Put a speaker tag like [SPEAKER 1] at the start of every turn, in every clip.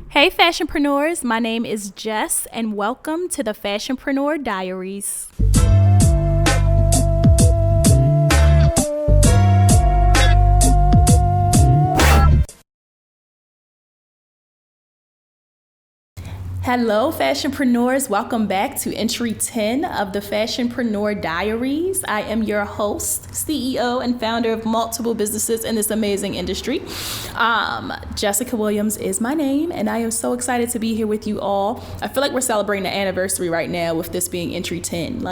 [SPEAKER 1] Hey Fashionpreneurs, my name is Jess and welcome to the Fashionpreneur Diaries. Hello Fashionpreneurs, welcome back to entry 10 of the Fashionpreneur Diaries. I am your host, CEO, and founder of multiple businesses in this amazing industry. Jessica Williams is my name, and I am so excited to be here with you all. I feel like we're celebrating the anniversary right now with this being entry 10.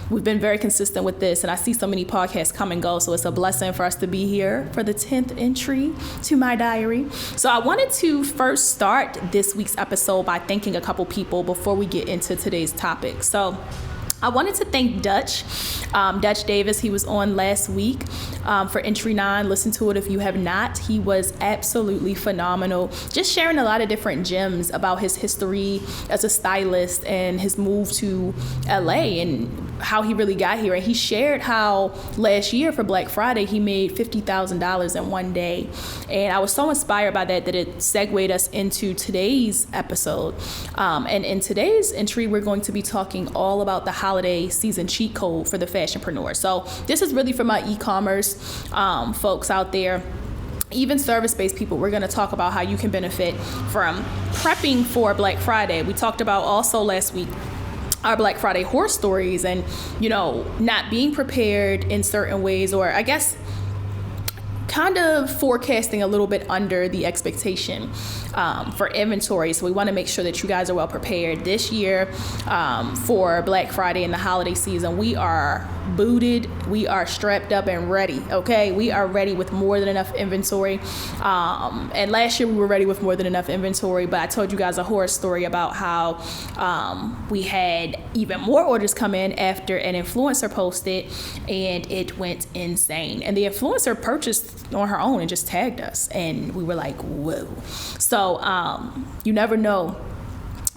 [SPEAKER 1] We've been very consistent with this, and I see so many podcasts come and go, so it's a blessing for us to be here for the 10th entry to my diary. So I wanted to first start this week's episode by thanking a couple people before we get into today's topic. So I wanted to thank Dutch Davis. He was on last week for entry 9. Listen to it if you have not. He was absolutely phenomenal, just sharing a lot of different gems about his history as a stylist and his move to LA and how he really got here. And he shared how last year for Black Friday he made $50,000 in one day, and I was so inspired by that it segued us into today's episode. And in today's entry we're going to be talking all about the holiday season cheat code for the Fashionpreneur. So this is really for my e-commerce folks out there, even service-based people. We're going to talk about how you can benefit from prepping for Black Friday. We talked about also last week our Black Friday horror stories and, not being prepared in certain ways, or I guess kind of forecasting a little bit under the expectation for inventory. So we want to make sure that you guys are well prepared this year for Black Friday and the holiday season. We are booted, we are strapped up and ready. Okay, we are ready with more than enough inventory. And last year we were ready with more than enough inventory, but I told you guys a horror story about how we had even more orders come in after an influencer posted, and it went insane. And the influencer purchased on her own and just tagged us, and we were like, whoa. So you never know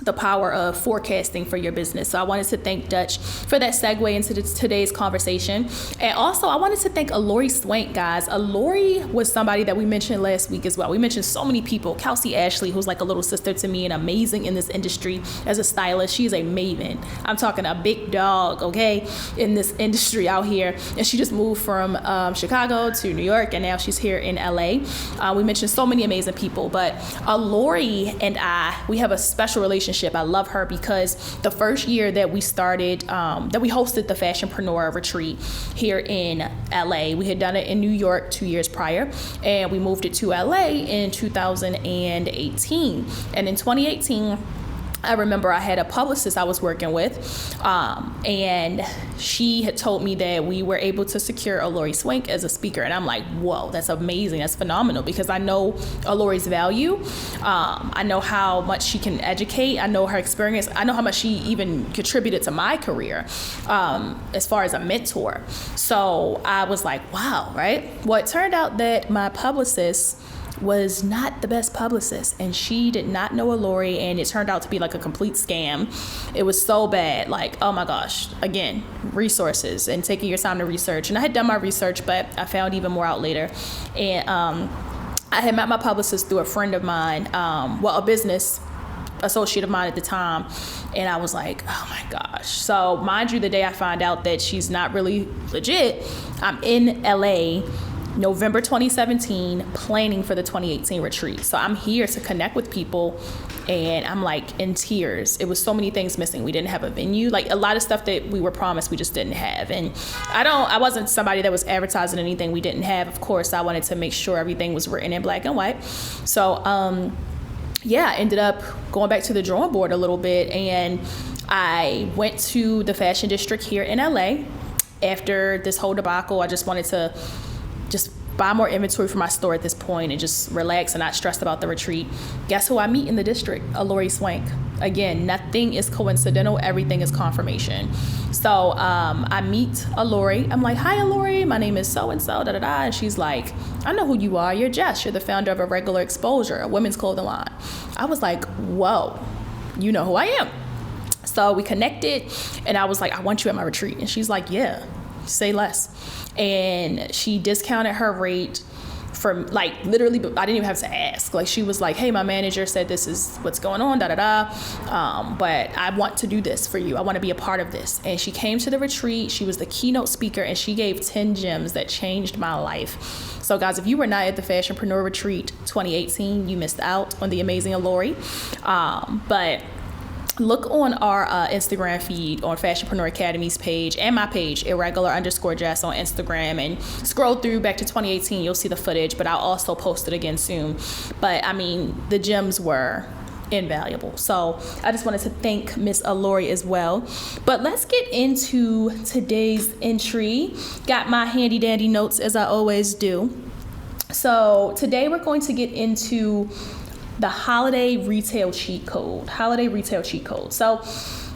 [SPEAKER 1] the power of forecasting for your business. So I wanted to thank Dutch for that segue into today's conversation. And also I wanted to thank Laurie Swank, guys. Laurie was somebody that we mentioned last week as well. We mentioned so many people. Kelsey Ashley, who's like a little sister to me and amazing in this industry as a stylist. She's a maven. I'm talking a big dog, okay, in this industry out here. And she just moved from Chicago to New York, and now she's here in LA. We mentioned so many amazing people, but Laurie and we have a special relationship. I love her because the first year that we started, that we hosted the Fashionpreneur Retreat here in LA, we had done it in New York 2 years prior, and we moved it to LA in 2018. And in 2018, I remember I had a publicist I was working with, and she had told me that we were able to secure Laurie Swank as a speaker. And I'm like, whoa, that's amazing. That's phenomenal, because I know Laurie's value. I know how much she can educate. I know her experience. I know how much she even contributed to my career as far as a mentor. So I was like, wow, right? Well, it turned out that my publicist was not the best publicist, and she did not know Laurie, and it turned out to be like a complete scam. It was so bad, like, oh my gosh. Again, resources and taking your time to research. And I had done my research, but I found even more out later. And I had met my publicist through a friend of mine, a business associate of mine at the time, and I was like, oh my gosh. So mind you, the day I find out that she's not really legit, I'm in LA November 2017 planning for the 2018 retreat. So I'm here to connect with people, and I'm like in tears. It was so many things missing. We didn't have a venue, like a lot of stuff that we were promised we just didn't have. And I wasn't somebody that was advertising anything we didn't have. Of course, I wanted to make sure everything was written in black and white. So I ended up going back to the drawing board a little bit, and I went to the fashion district here in LA. After this whole debacle, I just wanted to just buy more inventory for my store at this point and just relax and not stressed about the retreat. Guess who I meet in the district? Laurie Swank. Again, nothing is coincidental. Everything is confirmation. So I meet Laurie. I'm like, hi, Laurie. My name is so-and-so, da-da-da. And she's like, I know who you are. You're Jess. You're the founder of A Regular Exposure, a women's clothing line. I was like, whoa, you know who I am. So we connected, and I was like, I want you at my retreat. And she's like, yeah, say less. And she discounted her rate for like literally, I didn't even have to ask. Like she was like, hey, my manager said this is what's going on, but I want to do this for you. I want to be a part of this. And she came to the retreat. She was the keynote speaker and she gave 10 gems that changed my life. So guys, if you were not at the Fashionpreneur Retreat 2018, you missed out on the amazing Laurie. But look on our Instagram feed on Fashionpreneur Academy's page and my page, irregular_Jess on Instagram, and scroll through back to 2018. You'll see the footage, but I'll also post it again soon. But I mean, the gems were invaluable. So I just wanted to thank Miss Laurie as well. But let's get into today's entry. Got my handy dandy notes as I always do. So today we're going to get into the holiday retail cheat code. So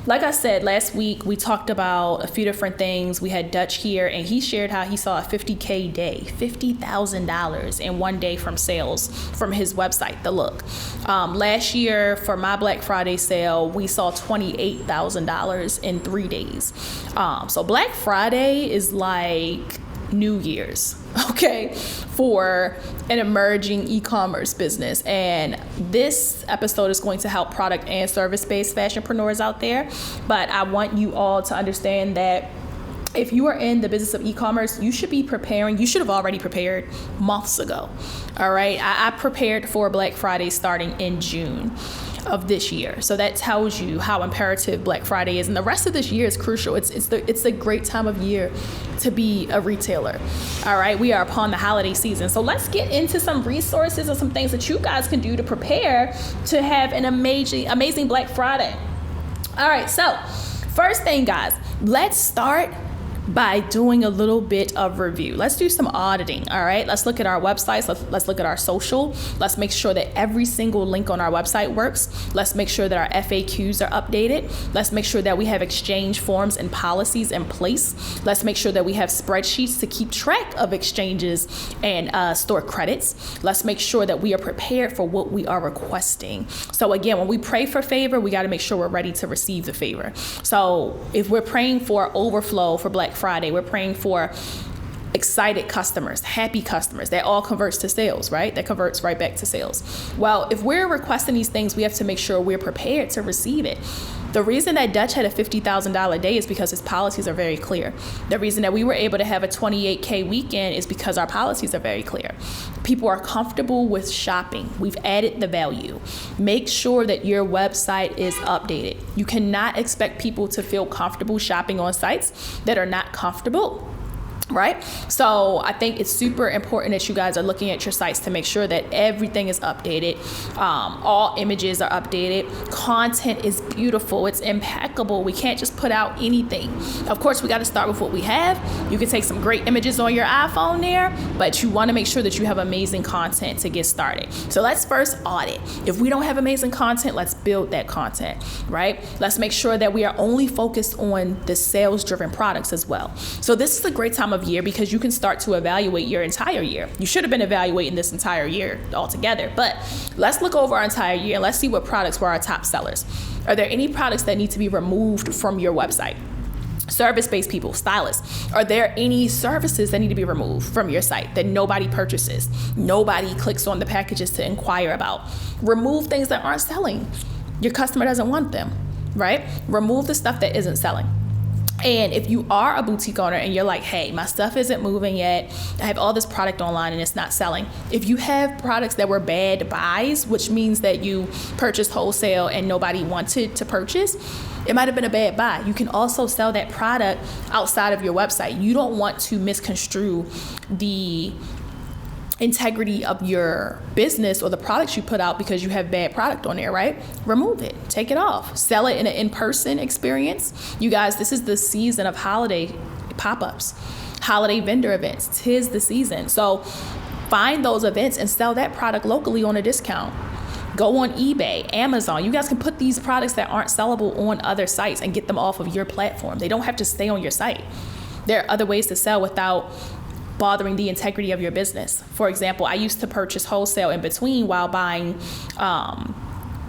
[SPEAKER 1] like I said, last week we talked about a few different things. We had Dutch here and he shared how he saw a $50K day, $50,000 in one day from sales from his website, The Look. Last year for my Black Friday sale, we saw $28,000 in 3 days. So Black Friday is like New Year's, okay, for an emerging e-commerce business. And this episode is going to help product and service-based fashionpreneurs out there. But I want you all to understand that if you are in the business of e-commerce, you should be preparing. You should have already prepared months ago. All right. I prepared for Black Friday starting in June of this year. So that tells you how imperative Black Friday is. And the rest of this year is crucial. It's a great time of year to be a retailer. All right. We are upon the holiday season. So let's get into some resources and some things that you guys can do to prepare to have an amazing Black Friday. All right. So first thing, guys, let's start by doing a little bit of review. Let's do some auditing. All right. Let's look at our websites. Let's look at our social. Let's make sure that every single link on our website works. Let's make sure that our FAQs are updated. Let's make sure that we have exchange forms and policies in place. Let's make sure that we have spreadsheets to keep track of exchanges and store credits. Let's make sure that we are prepared for what we are requesting. So again, when we pray for favor, we got to make sure we're ready to receive the favor. So if we're praying for overflow for Black Friday, we're praying for excited customers, happy customers. That all converts to sales, right? That converts right back to sales. Well, if we're requesting these things, we have to make sure we're prepared to receive it. The reason that Dutch had a $50,000 day is because his policies are very clear. The reason that we were able to have a 28K weekend is because our policies are very clear. People are comfortable with shopping. We've added the value. Make sure that your website is updated. You cannot expect people to feel comfortable shopping on sites that are not comfortable. Right? So I think it's super important that you guys are looking at your sites to make sure that everything is updated. All images are updated. Content is beautiful. It's impeccable. We can't just put out anything. Of course, we got to start with what we have. You can take some great images on your iPhone there, but you want to make sure that you have amazing content to get started. So let's first audit. If we don't have amazing content, let's build that content, right? Let's make sure that we are only focused on the sales-driven products as well. So this is a great time of year because you can start to evaluate your entire year. You should have been evaluating this entire year altogether, but let's look over our entire year and let's see what products were our top sellers. Are there any products that need to be removed from your website? Service-based people, stylists. Are there any services that need to be removed from your site that nobody purchases? Nobody clicks on the packages to inquire about. Remove things that aren't selling. Your customer doesn't want them, right? Remove the stuff that isn't selling. And if you are a boutique owner and you're like, hey, my stuff isn't moving yet, I have all this product online and it's not selling. If you have products that were bad buys, which means that you purchased wholesale and nobody wanted to purchase, it might have been a bad buy. You can also sell that product outside of your website. You don't want to misconstrue the integrity of your business or the products you put out because you have bad product on there, right? Remove it, take it off, sell it in an in-person experience. You guys, this is the season of holiday pop-ups, holiday vendor events. 'Tis the season. So find those events and sell that product locally on a discount. Go on eBay, Amazon. You guys can put these products that aren't sellable on other sites and get them off of your platform. They don't have to stay on your site. There are other ways to sell without bothering the integrity of your business. For example, I used to purchase wholesale in between while buying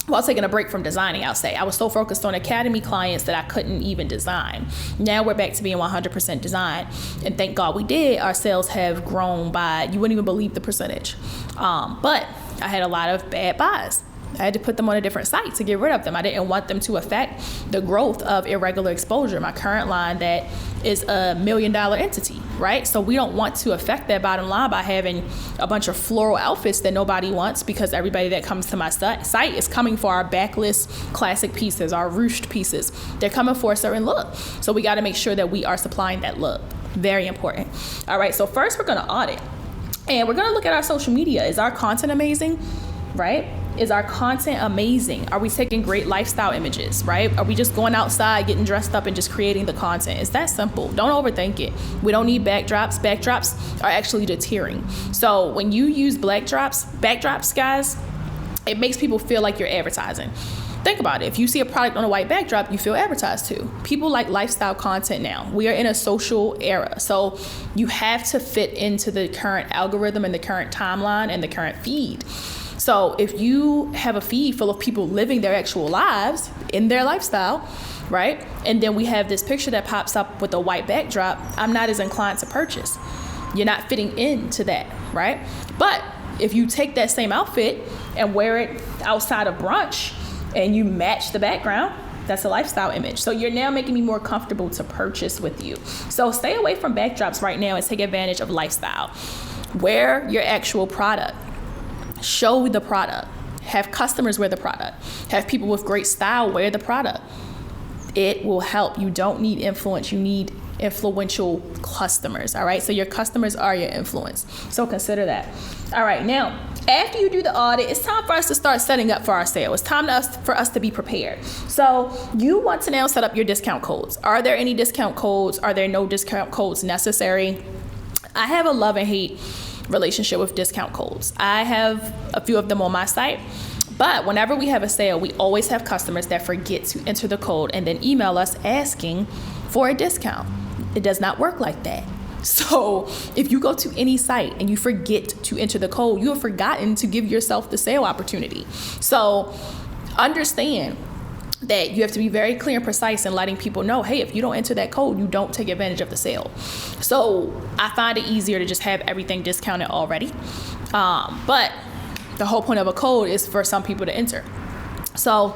[SPEAKER 1] while taking a break from designing, I'll say. I was so focused on academy clients that I couldn't even design. Now we're back to being 100% design. And thank God we did. Our sales have grown by, you wouldn't even believe the percentage. But I had a lot of bad buys. I had to put them on a different site to get rid of them. I didn't want them to affect the growth of irregular exposure, my current line that is a $1 million entity, right? So we don't want to affect that bottom line by having a bunch of floral outfits that nobody wants, because everybody that comes to my site is coming for our backlist classic pieces, our ruched pieces. They're coming for a certain look. So we got to make sure that we are supplying that look. Very important. All right, so first we're going to audit. And we're going to look at our social media. Is our content amazing, right? Is our content amazing? Are we taking great lifestyle images, right? Are we just going outside, getting dressed up and just creating the content? It's that simple. Don't overthink it. We don't need backdrops. Backdrops are actually deterring. So when you use backdrops, guys, it makes people feel like you're advertising. Think about it. If you see a product on a white backdrop, you feel advertised to. People like lifestyle content now. We are in a social era. So you have to fit into the current algorithm and the current timeline and the current feed. So if you have a feed full of people living their actual lives in their lifestyle, right? And then we have this picture that pops up with a white backdrop, I'm not as inclined to purchase. You're not fitting into that, right? But if you take that same outfit and wear it outside of brunch and you match the background, that's a lifestyle image. So you're now making me more comfortable to purchase with you. So stay away from backdrops right now and take advantage of lifestyle. Wear your actual product. Show the product. Have customers wear the product. Have people with great style wear the product. It will help. You don't need influence. You need influential customers. All right. So your customers are your influence. So consider that. All right. Now, after you do the audit, it's time for us to start setting up for our sale. It's time for us to be prepared. So you want to now set up your discount codes. Are there any discount codes? Are there no discount codes necessary? I have a love and hate relationship with discount codes. I have a few of them on my site, but whenever we have a sale, we always have customers that forget to enter the code and then email us asking for a discount. It does not work like that. So if you go to any site and you forget to enter the code, you have forgotten to give yourself the sale opportunity. So understand that you have to be very clear and precise in letting people know, hey, if you don't enter that code, you don't take advantage of the sale. So I find it easier to just have everything discounted already. But the whole point of a code is for some people to enter. So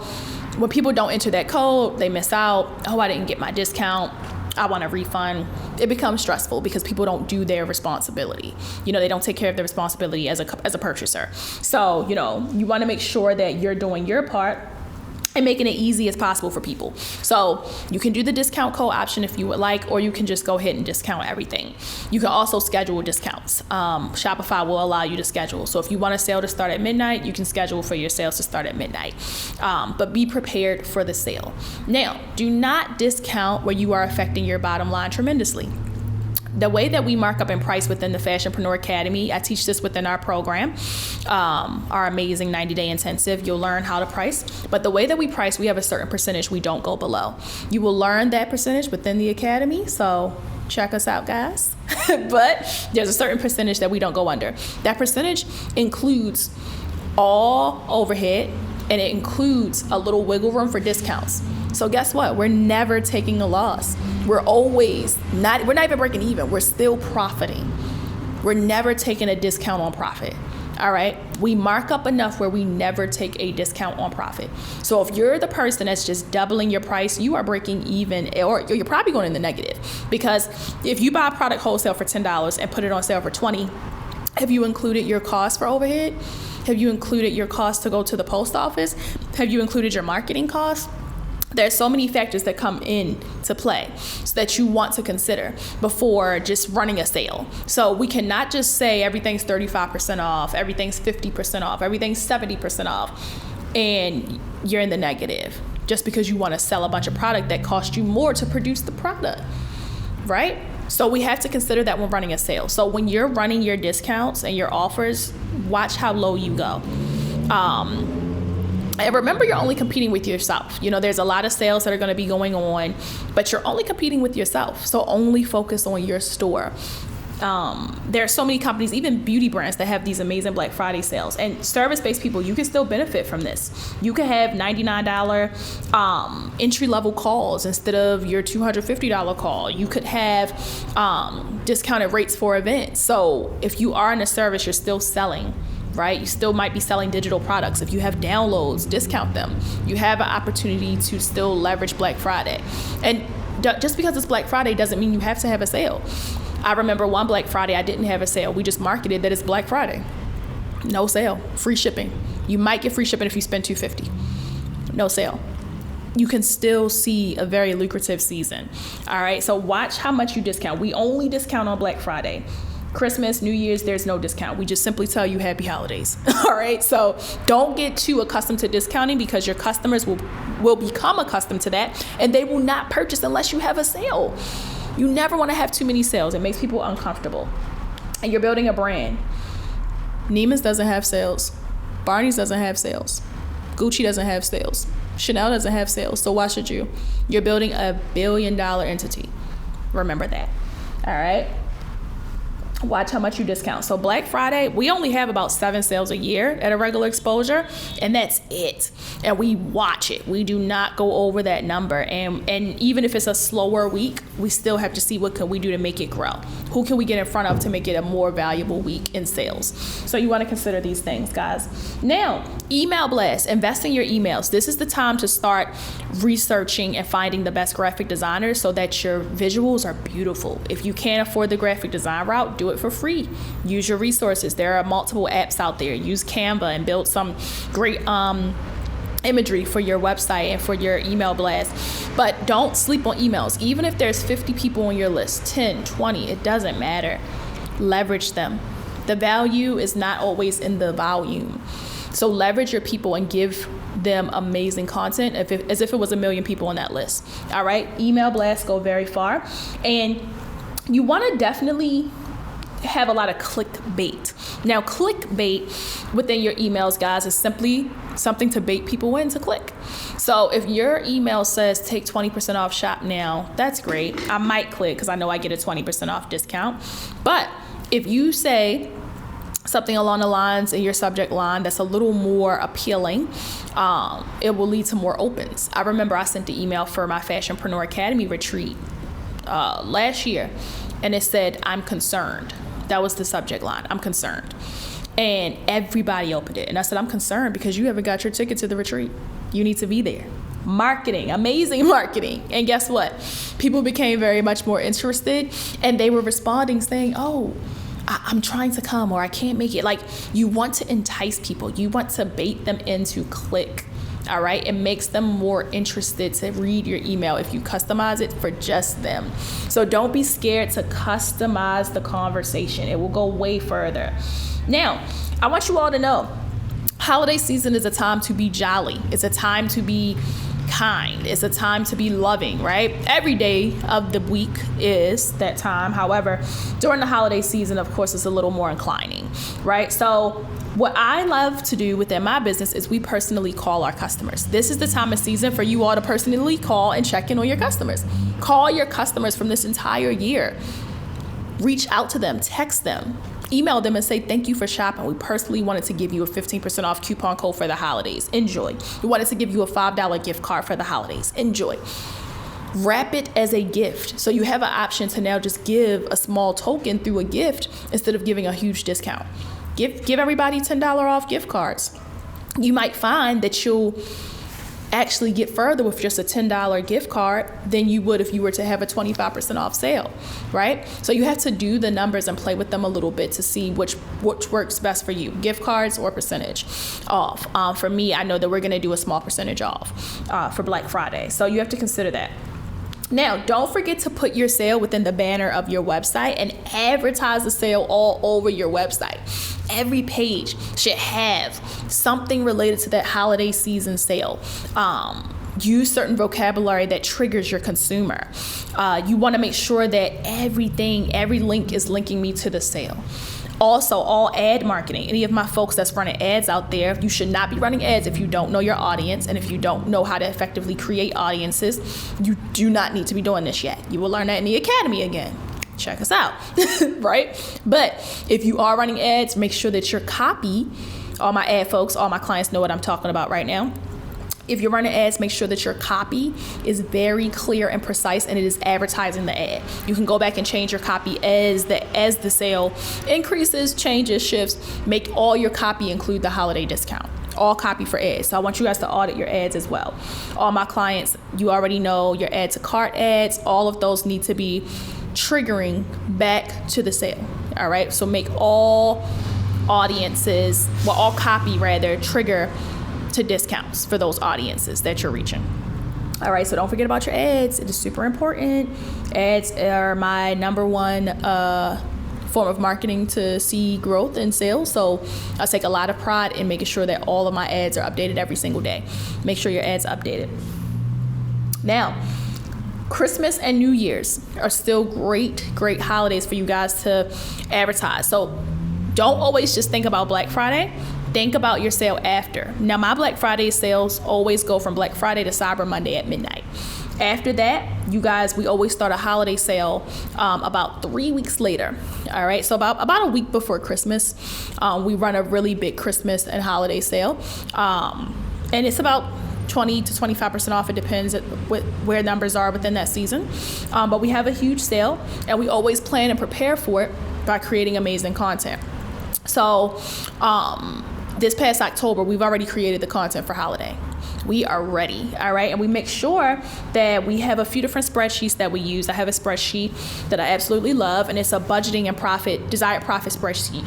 [SPEAKER 1] when people don't enter that code, they miss out. Oh, I didn't get my discount. I want a refund. It becomes stressful because people don't do their responsibility. They don't take care of their responsibility as a purchaser. So, you want to make sure that you're doing your part and making it easy as possible for people. So you can do the discount code option if you would like, or you can just go ahead and discount everything. You can also schedule discounts. Shopify will allow you to schedule. So if you want a sale to start at midnight, you can schedule for your sales to start at midnight. But be prepared for the sale. Now, do not discount where you are affecting your bottom line tremendously. The way that we mark up in price within the Fashionpreneur Academy, I teach this within our program, our amazing 90-day intensive. You'll learn how to price. But the way that we price, we have a certain percentage we don't go below. You will learn that percentage within the academy. So check us out, guys. But there's a certain percentage that we don't go under. That percentage includes all overhead, and it includes a little wiggle room for discounts. So guess what? We're never taking a loss. We're not even breaking even. We're still profiting. We're never taking a discount on profit. All right. We mark up enough where we never take a discount on profit. So if you're the person that's just doubling your price, you are breaking even, or you're probably going in the negative, because if you buy a product wholesale for $10 and put it on sale for $20, have you included your cost for overhead? Have you included your cost to go to the post office? Have you included your marketing costs? There's so many factors that come into play so that you want to consider before just running a sale. So we cannot just say everything's 35% off, everything's 50% off, everything's 70% off, and you're in the negative just because you want to sell a bunch of product that cost you more to produce the product, right? So we have to consider that when running a sale. So when you're running your discounts and your offers, watch how low you go. And remember, you're only competing with yourself. There's a lot of sales that are going to be going on, but you're only competing with yourself. So only focus on your store. There are so many companies, even beauty brands, that have these amazing Black Friday sales. And service-based people, you can still benefit from this. You can have $99 entry-level calls instead of your $250 call. You could have discounted rates for events. So if you are in a service, you're still selling, right? You still might be selling digital products. If you have downloads, discount them. You have an opportunity to still leverage Black Friday. And just because it's Black Friday doesn't mean you have to have a sale. I remember one Black Friday, I didn't have a sale. We just marketed that it's Black Friday. No sale, free shipping. You might get free shipping if you spend $250. No sale. You can still see a very lucrative season. All right, so watch how much you discount. We only discount on Black Friday. Christmas, New Year's, there's no discount. We just simply tell you happy holidays. All right, so don't get too accustomed to discounting, because your customers will become accustomed to that, and they will not purchase unless you have a sale. You never want to have too many sales. It makes people uncomfortable. And you're building a brand. Neiman's doesn't have sales. Barney's doesn't have sales. Gucci doesn't have sales. Chanel doesn't have sales. So why should you? You're building a $1 billion entity. Remember that. All right? Watch how much you discount. So Black Friday, we only have about 7 sales a year at a regular exposure, and that's it. And we watch it. We do not go over that number. And even if it's a slower week, we still have to see what can we do to make it grow. Who can we get in front of to make it a more valuable week in sales? So you want to consider these things, guys. Now, email blast. Invest in your emails. This is the time to start researching and finding the best graphic designers so that your visuals are beautiful. If you can't afford the graphic design route, do it for free. Use your resources. There are multiple apps out there. Use Canva and build some great imagery for your website and for your email blast. But don't sleep on emails. Even if there's 50 people on your list, 10, 20, it doesn't matter. Leverage them. The value is not always in the volume. So leverage your people and give them amazing content as if it was 1 million people on that list. All right? Email blasts go very far. And you want to definitely have a lot of clickbait. Now, clickbait within your emails, guys, is simply something to bait people in to click. So if your email says take 20% off, shop now, that's great. I might click because I know I get a 20% off discount. But if you say something along the lines in your subject line that's a little more appealing, it will lead to more opens. I remember I sent the email for my Fashionpreneur Academy retreat last year, and it said, I'm concerned. That was the subject line. I'm concerned. And everybody opened it. And I said, I'm concerned because you haven't got your ticket to the retreat. You need to be there. Marketing, amazing marketing. And guess what? People became very much more interested, and they were responding saying, oh, I'm trying to come, or I can't make it. Like, you want to entice people. You want to bait them into click. All right. It makes them more interested to read your email if you customize it for just them. So don't be scared to customize the conversation. It will go way further. Now, I want you all to know, holiday season is a time to be jolly. It's a time to be kind. It's a time to be loving, right? Every day of the week is that time. However, during the holiday season, of course, it's a little more inclining, right? So what I love to do within my business is we personally call our customers. This is the time of season for you all to personally call and check in on your customers. Call your customers from this entire year. Reach out to them, text them, email them and say, thank you for shopping. We personally wanted to give you a 15% off coupon code for the holidays. Enjoy. We wanted to give you a $5 gift card for the holidays. Enjoy. Wrap it as a gift. So you have an option to now just give a small token through a gift instead of giving a huge discount. Give everybody $10 off gift cards. You might find that you'll actually get further with just a $10 gift card than you would if you were to have a 25% off sale, right? So you have to do the numbers and play with them a little bit to see which works best for you, gift cards or percentage off. For me, I know that we're going to do a small percentage off for Black Friday. So you have to consider that. Now, don't forget to put your sale within the banner of your website and advertise the sale all over your website. Every page should have something related to that holiday season sale. Use certain vocabulary that triggers your consumer. You want to make sure that every link is linking me to the sale. Also, all ad marketing. Any of my folks that's running ads out there, you should not be running ads if you don't know your audience and if you don't know how to effectively create audiences. You do not need to be doing this yet. You will learn that in the academy again. check us out, right? But if you are running ads, make sure that your copy, all my ad folks, all my clients know what I'm talking about right now. If you're running ads, make sure that your copy is very clear and precise and it is advertising the ad. You can go back and change your copy as the sale increases, changes, shifts. Make all your copy include the holiday discount. All copy for ads. So I want you guys to audit your ads as well. All my clients, you already know your add to cart ads, all of those need to be triggering back to the sale. All right. So make all audiences, well, all copy rather, trigger to discounts for those audiences that you're reaching. All right. So don't forget about your ads. It is super important. Ads are my number one form of marketing to see growth in sales. So I take a lot of pride in making sure that all of my ads are updated every single day. Make sure your ads are updated. Now, Christmas and New Year's are still great holidays for you guys to advertise. So don't always just think about Black Friday. Think about your sale after. Now, my Black Friday sales always go from Black Friday to Cyber Monday at midnight. After that, you guys, we always start a holiday sale about 3 weeks later. All right, so about a week before Christmas, we run a really big Christmas and holiday sale, and it's about 20 to 25% off. It depends where numbers are within that season, but we have a huge sale, and we always plan and prepare for it by creating amazing content. So this past October, we've already created the content for holiday. We are ready, all right? And we make sure that we have a few different spreadsheets that we use. I have a spreadsheet that I absolutely love, and it's a budgeting and desired profit spreadsheet.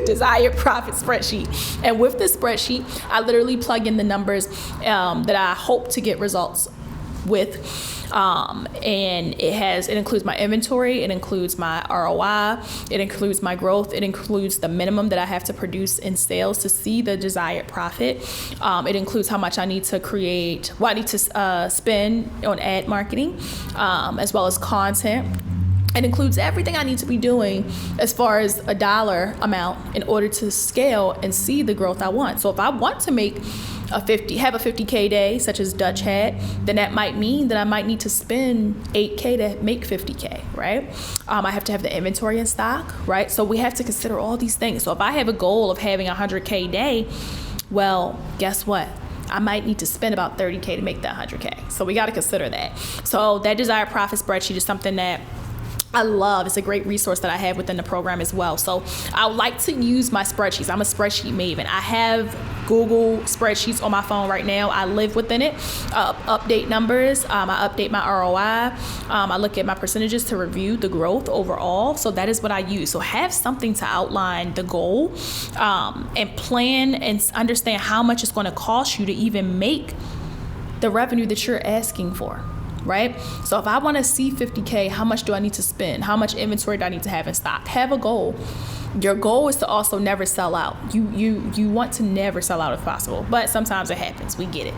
[SPEAKER 1] Desired profit spreadsheet. And with this spreadsheet, I literally plug in the numbers that I hope to get results with. And it includes my inventory, it includes my ROI, it includes my growth, it includes the minimum that I have to produce in sales to see the desired profit. It includes how much I need to spend on ad marketing, as well as content. It includes everything I need to be doing as far as a dollar amount in order to scale and see the growth I want. So if I want to make have a 50K day, such as Dutch had, then that might mean that I might need to spend 8K to make 50K, right? I have to have the inventory in stock, right? So we have to consider all these things. So if I have a goal of having a 100K day, well, guess what? I might need to spend about 30K to make that 100K. So we got to consider that. So that desired profit spreadsheet is something that I love. It's a great resource that I have within the program as well. So I like to use my spreadsheets. I'm a spreadsheet maven. I have Google spreadsheets on my phone right now. I live within it. Update numbers. I update my ROI. I look at my percentages to review the growth overall. So that is what I use. So have something to outline the goal, and plan and understand how much it's going to cost you to even make the revenue that you're asking for. Right? So if I want to see 50K, how much do I need to spend? How much inventory do I need to have in stock? Have a goal. Your goal is to also never sell out. You want to never sell out if possible, but sometimes it happens. We get it.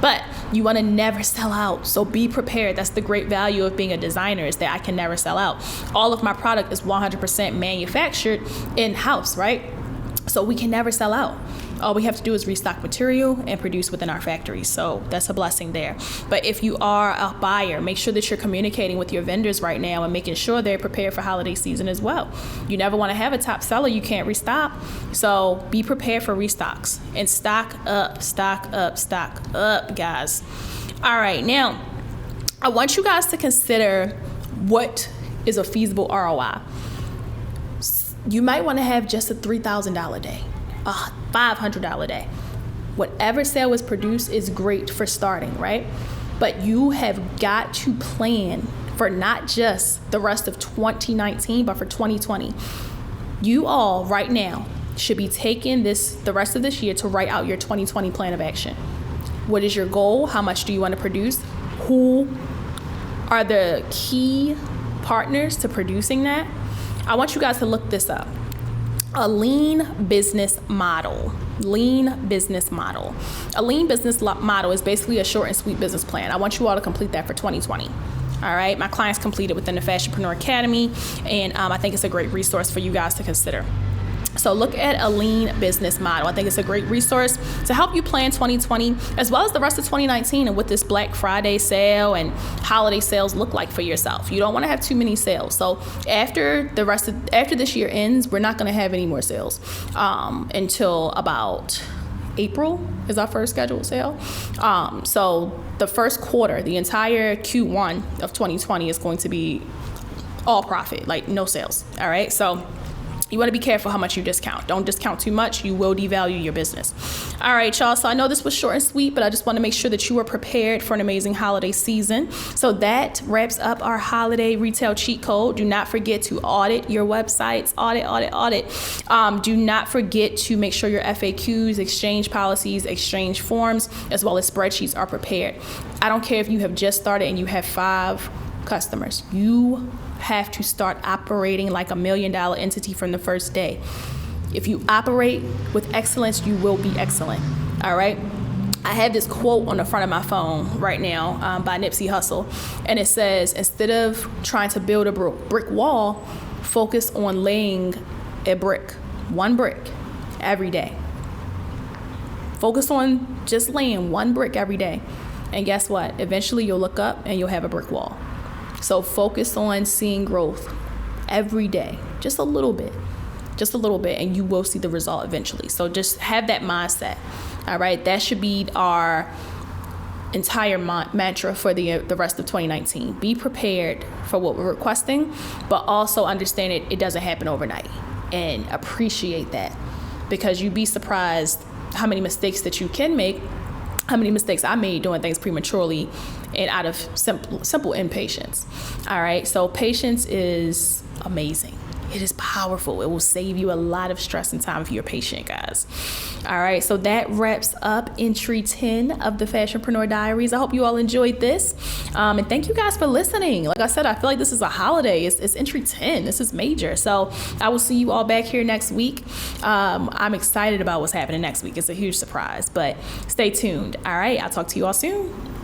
[SPEAKER 1] But you want to never sell out. So be prepared. That's the great value of being a designer, is that I can never sell out. All of my product is 100% manufactured in-house, right? So we can never sell out. All we have to do is restock material and produce within our factories. So that's a blessing there. But if you are a buyer, make sure that you're communicating with your vendors right now and making sure they're prepared for holiday season as well. You never want to have a top seller you can't restock. So be prepared for restocks and stock up, guys. All right, now I want you guys to consider what is a feasible ROI. You might want to have just a $3,000 day. A $500 day. Whatever sale is produced is great for starting, right? But you have got to plan for not just the rest of 2019, but for 2020. You all right now should be taking the rest of this year to write out your 2020 plan of action. What is your goal? How much do you want to produce? Who are the key partners to producing that? I want you guys to look this up. A lean business model. A lean business model is basically a short and sweet business plan. I want you all to complete that for 2020. All right. My clients completed within the Fashionpreneur Academy, and I think it's a great resource for you guys to consider. So look at a lean business model. I think it's a great resource to help you plan 2020 as well as the rest of 2019 and what this Black Friday sale and holiday sales look like for yourself. You don't want to have too many sales. So after this year ends, we're not going to have any more sales until about April is our first scheduled sale. So the first quarter, the entire Q1 of 2020 is going to be all profit, like no sales. All right. So you want to be careful how much you discount. Don't discount too much. You will devalue your business. All right, y'all. So I know this was short and sweet, but I just want to make sure that you are prepared for an amazing holiday season. So that wraps up our holiday retail cheat code. Do not forget to audit your websites. Audit. Do not forget to make sure your FAQs, exchange policies, exchange forms, as well as spreadsheets are prepared. I don't care if you have just started and you have 5 customers. You have to start operating like $1 million entity from the first day. If you operate with excellence, you will be excellent. All right. I have this quote on the front of my phone right now by Nipsey Hussle, and it says, instead of trying to build a brick wall, focus on laying one brick every day. Focus on just laying one brick every day. And guess what? Eventually you'll look up and you'll have a brick wall. So focus on seeing growth every day, just a little bit, and you will see the result eventually. So just have that mindset. All right. That should be our entire mantra for the rest of 2019. Be prepared for what we're requesting, but also understand it doesn't happen overnight, and appreciate that, because you'd be surprised how many mistakes that you can make. How many mistakes I made doing things prematurely and out of simple impatience. All right. So patience is amazing. It is powerful. It will save you a lot of stress and time if you're patient, guys. All right. So that wraps up entry 10 of the Fashionpreneur Diaries. I hope you all enjoyed this. And thank you guys for listening. Like I said, I feel like this is a holiday. It's entry 10. This is major. So I will see you all back here next week. I'm excited about what's happening next week. It's a huge surprise, but stay tuned. All right. I'll talk to you all soon.